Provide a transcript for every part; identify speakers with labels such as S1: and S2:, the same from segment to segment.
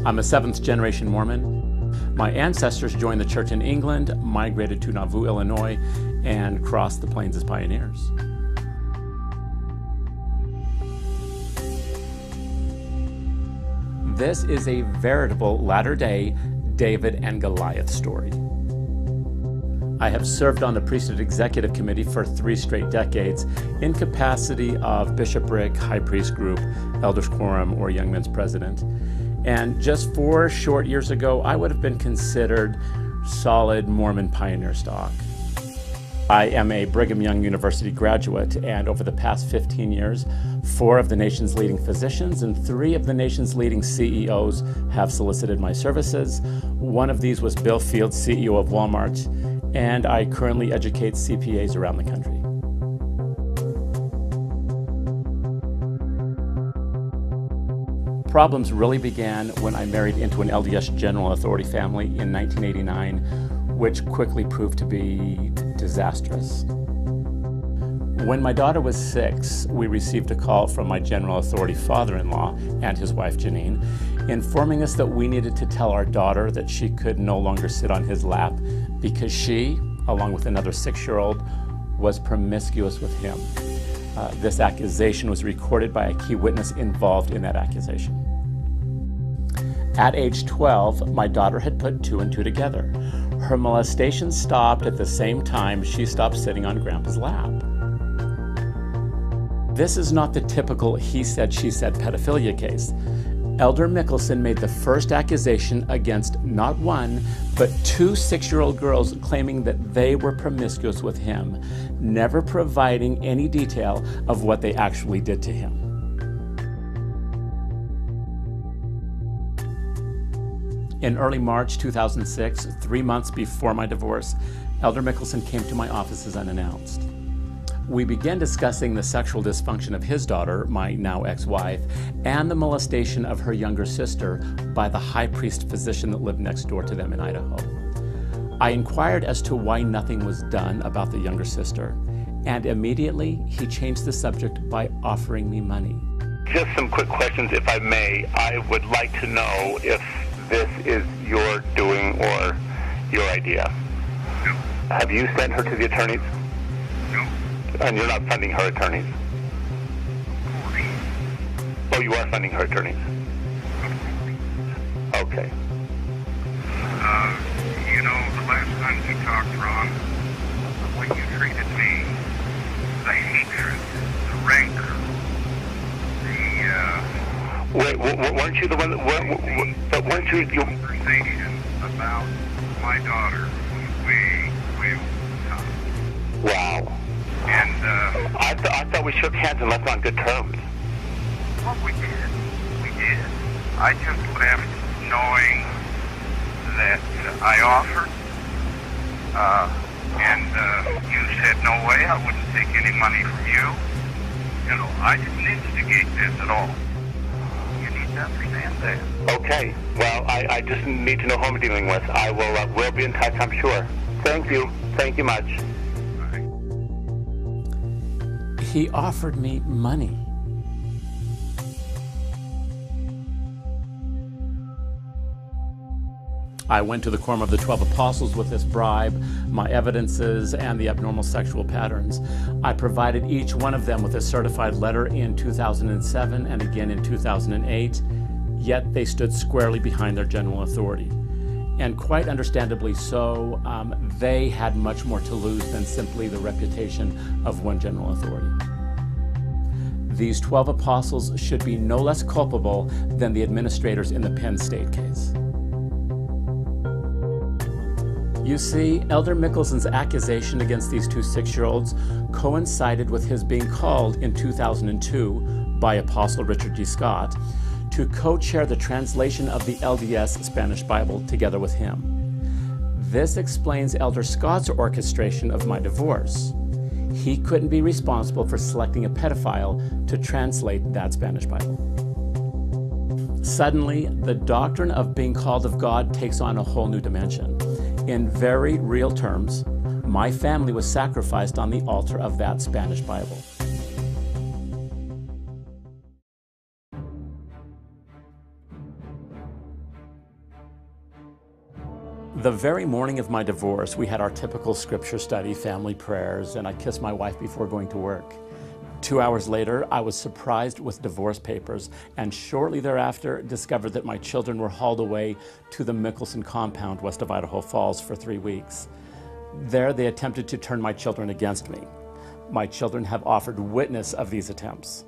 S1: I'm a seventh-generation Mormon. My ancestors joined the church in England, migrated to Nauvoo, Illinois, and crossed the plains as pioneers. This is a veritable latter-day David and Goliath story. I have served on the Priesthood Executive Committee for 3 straight decades in capacity of bishopric, high priest group, elders quorum, or young men's president. And just 4 short years ago, I would have been considered solid Mormon pioneer stock. I am a Brigham Young University graduate, and over the past 15 years, 4 of the nation's leading physicians and 3 of the nation's leading CEOs have solicited my services. One of these was Bill Fields, CEO of Walmart, and I currently educate CPAs around the country. Problems really began when I married into an LDS General Authority family in 1989, which quickly proved to be disastrous. When my daughter was 6, we received a call from my General Authority father-in-law and his wife Janine, informing us that we needed to tell our daughter that she could no longer sit on his lap because she, along with another 6-year-old, was promiscuous with him. This accusation was recorded by a key witness involved in that accusation. At age 12, my daughter had put 2 and 2 together. Her molestation stopped at the same time she stopped sitting on Grandpa's lap. This is not the typical he said, she said pedophilia case. Elder Mickelson made the first accusation against not 1, but 2 6-year-old girls claiming that they were promiscuous with him, never providing any detail of what they actually did to him. In early March 2006, 3 months before my divorce, Elder Mickelson came to my offices unannounced. We began discussing the sexual dysfunction of his daughter, my now ex-wife, and the molestation of her younger sister by the high priest physician that lived next door to them in Idaho. I inquired as to why nothing was done about the younger sister, and immediately he changed the subject by offering me money.
S2: Just some quick questions, if I may. I would like to know if this is your doing or your idea.
S3: No.
S2: Have you sent her to the attorneys?
S3: No.
S2: And you're not funding her attorneys? Oh, you are funding her attorneys? Okay.
S3: You know, the last time we talked, Ron, the way you treated me, the hatred, the rancor,
S2: weren't you the one that, weren't you...
S3: the conversation about my daughter was way over the top.
S2: Wow.
S3: And,
S2: I thought we shook hands and left on good terms.
S3: well, we did. I just left knowing that I offered, and you said no way, I wouldn't take any money from you. You know, I didn't instigate this at all. You need to understand that.
S2: Okay. Well, I just need to know who I'm dealing with. I will we'll be in touch, I'm sure. Thank you. Thank you much.
S1: He offered me money. I went to the Quorum of the 12 Apostles with this bribe, my evidences, and the abnormal sexual patterns. I provided each one of them with a certified letter in 2007 and again in 2008, yet they stood squarely behind their general authority. And quite understandably so, they had much more to lose than simply the reputation of one general authority. These 12 apostles should be no less culpable than the administrators in the Penn State case. You see, Elder Mickelson's accusation against these 2 6-year-olds coincided with his being called in 2002 by Apostle Richard G. Scott to co-chair the translation of the LDS Spanish Bible together with him. This explains Elder Scott's orchestration of my divorce. He couldn't be responsible for selecting a pedophile to translate that Spanish Bible. Suddenly, the doctrine of being called of God takes on a whole new dimension. In very real terms, my family was sacrificed on the altar of that Spanish Bible. The very morning of my divorce, we had our typical scripture study, family prayers, and I kissed my wife before going to work. 2 hours later, I was surprised with divorce papers, and shortly thereafter discovered that my children were hauled away to the Mickelson compound west of Idaho Falls for 3 weeks. There, they attempted to turn my children against me. My children have offered witness of these attempts.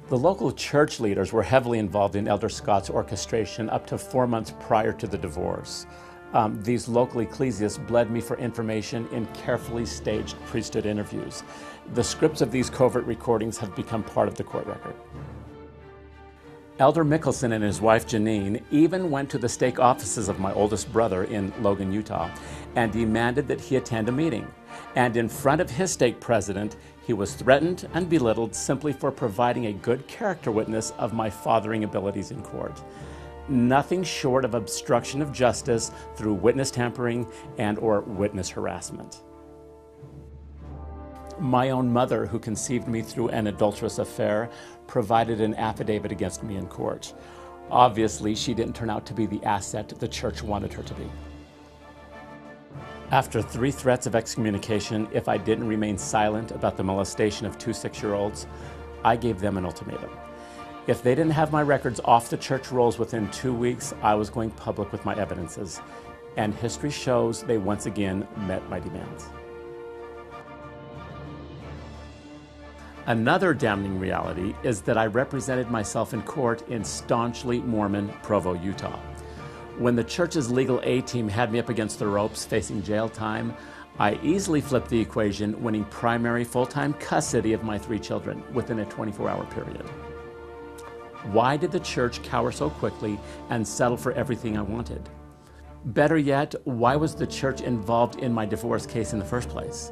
S1: The local church leaders were heavily involved in Elder Scott's orchestration up to 4 months prior to the divorce. These local ecclesiasts bled me for information in carefully staged priesthood interviews. The scripts of these covert recordings have become part of the court record. Elder Mickelson and his wife Janine even went to the stake offices of my oldest brother in Logan, Utah, and demanded that he attend a meeting. And in front of his stake president, he was threatened and belittled simply for providing a good character witness of my fathering abilities in court. Nothing short of obstruction of justice through witness tampering and or witness harassment. My own mother, who conceived me through an adulterous affair, provided an affidavit against me in court. Obviously, she didn't turn out to be the asset the church wanted her to be. After 3 threats of excommunication if I didn't remain silent about the molestation of 2 6-year-olds, I gave them an ultimatum. If they didn't have my records off the church rolls within 2 weeks, I was going public with my evidences. And history shows they once again met my demands. Another damning reality is that I represented myself in court in staunchly Mormon Provo, Utah. When the church's legal aid team had me up against the ropes facing jail time, I easily flipped the equation, winning primary full-time custody of my 3 children within a 24-hour period. Why did the church cower so quickly and settle for everything I wanted? Better yet, why was the church involved in my divorce case in the first place?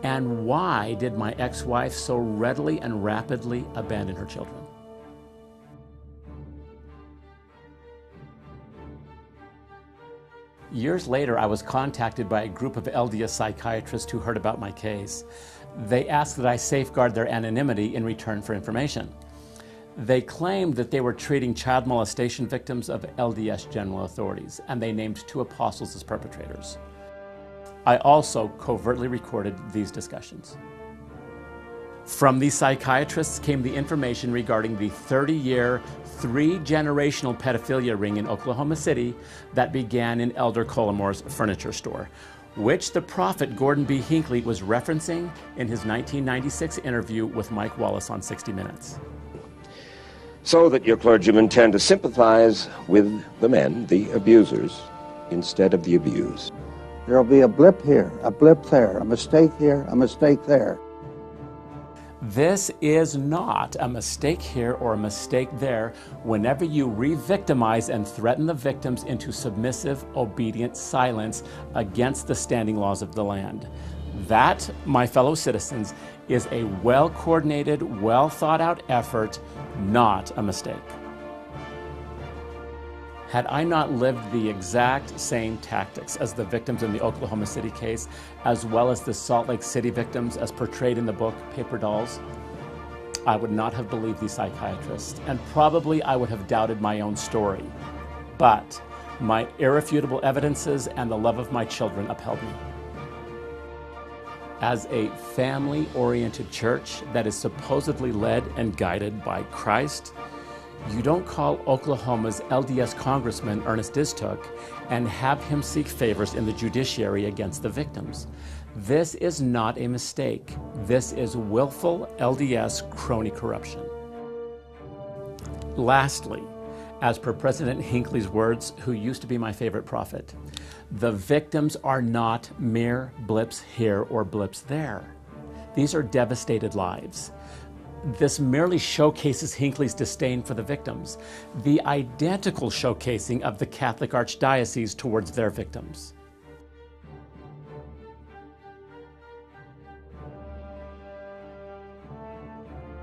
S1: And why did my ex-wife so readily and rapidly abandon her children? Years later, I was contacted by a group of LDS psychiatrists who heard about my case. They asked that I safeguard their anonymity in return for information. They claimed that they were treating child molestation victims of LDS general authorities, and they named 2 apostles as perpetrators. I also covertly recorded these discussions. From these psychiatrists came the information regarding the 30-year, 3-generational pedophilia ring in Oklahoma City that began in Elder Colomore's furniture store, which the prophet Gordon B. Hinckley was referencing in his 1996 interview with Mike Wallace on 60 Minutes.
S4: So that your clergymen tend to sympathize with the men, the abusers, instead of the abused.
S5: There'll be a blip here, a blip there, a mistake here, a mistake there.
S1: This is not a mistake here or a mistake there whenever you re-victimize and threaten the victims into submissive, obedient silence against the standing laws of the land. That, my fellow citizens, is a well-coordinated, well-thought-out effort, not a mistake. Had I not lived the exact same tactics as the victims in the Oklahoma City case, as well as the Salt Lake City victims as portrayed in the book Paper Dolls, I would not have believed these psychiatrists, and probably I would have doubted my own story. But my irrefutable evidences and the love of my children upheld me. As a family-oriented church that is supposedly led and guided by Christ, you don't call Oklahoma's LDS Congressman Ernest Distook and have him seek favors in the judiciary against the victims. This is not a mistake. This is willful LDS crony corruption. Lastly, as per President Hinckley's words, who used to be my favorite prophet, the victims are not mere blips here or blips there. These are devastated lives. This merely showcases Hinckley's disdain for the victims, the identical showcasing of the Catholic Archdiocese towards their victims.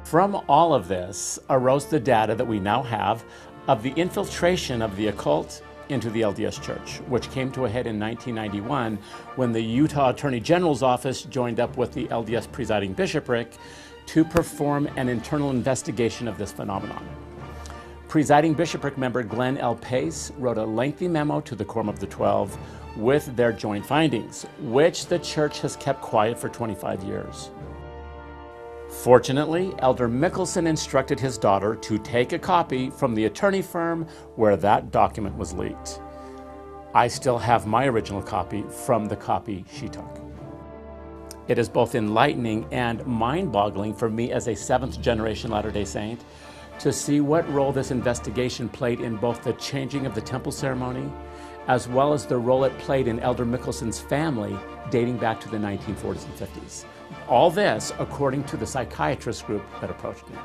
S1: From all of this arose the data that we now have of the infiltration of the occult into the LDS Church, which came to a head in 1991 when the Utah Attorney General's office joined up with the LDS presiding bishopric to perform an internal investigation of this phenomenon. Presiding bishopric member Glenn L. Pace wrote a lengthy memo to the Quorum of the 12 with their joint findings, which the church has kept quiet for 25 years. Fortunately, Elder Mickelson instructed his daughter to take a copy from the attorney firm where that document was leaked. I still have my original copy from the copy she took. It is both enlightening and mind-boggling for me as a seventh-generation Latter-day Saint to see what role this investigation played in both the changing of the temple ceremony as well as the role it played in Elder Mickelson's family dating back to the 1940s and 50s. All this according to the psychiatrist group that approached me.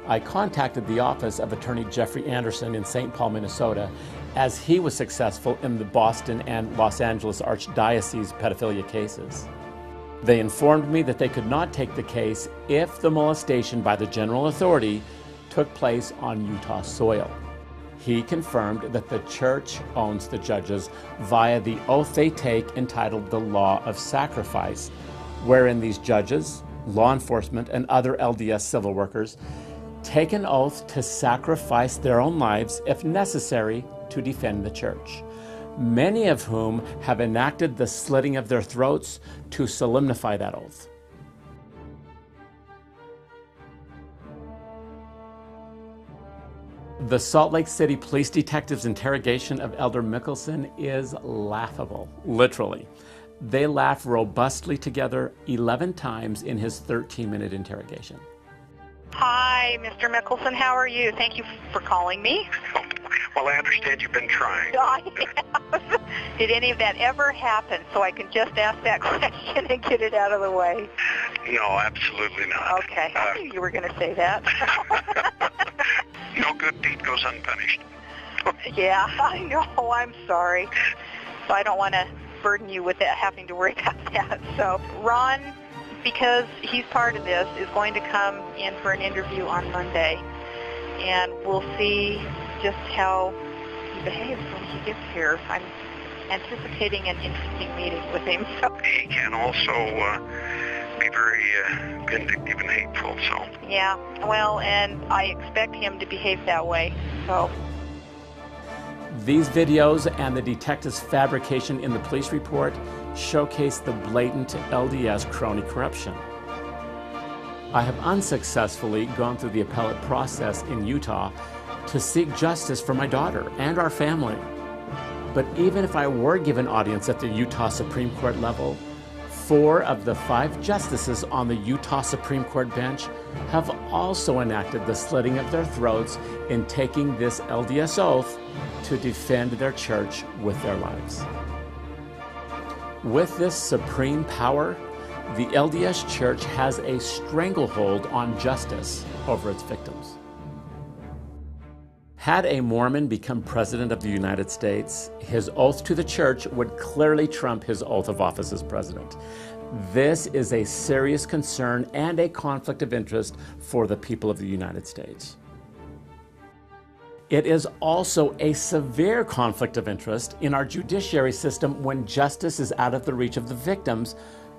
S1: I contacted the office of attorney Jeffrey Anderson in St. Paul, Minnesota, as he was successful in the Boston and Los Angeles Archdiocese pedophilia cases. They informed me that they could not take the case if the molestation by the general authority took place on Utah soil. He confirmed that the church owns the judges via the oath they take entitled the Law of Sacrifice, wherein these judges, law enforcement, and other LDS civil workers take an oath to sacrifice their own lives if necessary to defend the church, many of whom have enacted the slitting of their throats to solemnify that oath. The Salt Lake City Police Detectives' interrogation of Elder Mickelson is laughable, literally. They laughed robustly together 11 times in his 13-minute interrogation.
S6: Hi, Mr. Mickelson. How are you? Thank you for calling me.
S3: Well, I understand you've been trying.
S6: I have. Did any of that ever happen so I can just ask that question and get it out of the way?
S3: No, absolutely not.
S6: Okay. I knew you were going to say that.
S3: No good deed goes unpunished.
S6: Yeah, I know. I'm sorry. So I don't want to burden you with that, having to worry about that. So Ron, because he's part of this, is going to come in for an interview on Monday. And we'll see just how he behaves when he gets here. I'm anticipating an interesting meeting with him. So.
S3: He can also be very vindictive and hateful, so.
S6: Yeah, well, and I expect him to behave that way, so.
S1: These videos and the detective's fabrication in the police report showcase the blatant LDS crony corruption. I have unsuccessfully gone through the appellate process in Utah to seek justice for my daughter and our family. But even if I were given audience at the Utah Supreme Court level, 4 of the 5 justices on the Utah Supreme Court bench have also enacted the slitting of their throats in taking this LDS oath to defend their church with their lives. With this supreme power, the LDS Church has a stranglehold on justice over its victims. Had a Mormon become president of the United States, his oath to the church would clearly trump his oath of office as president. This is a serious concern and a conflict of interest for the people of the United States. It is also a severe conflict of interest in our judiciary system when justice is out of the reach of the victims,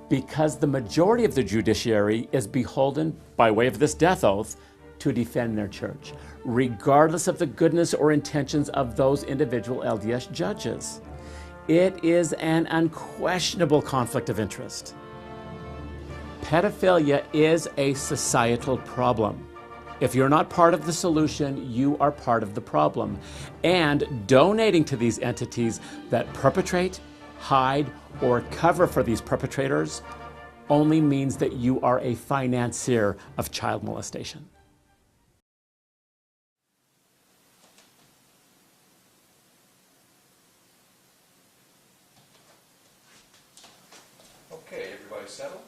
S1: because the majority of the judiciary is beholden, by way of this death oath, to defend their church, regardless of the goodness or intentions of those individual LDS judges. It is an unquestionable conflict of interest. Pedophilia is a societal problem. If you're not part of the solution, you are part of the problem. And donating to these entities that perpetrate, hide, or cover for these perpetrators only means that you are a financier of child molestation.
S7: Okay, everybody settled?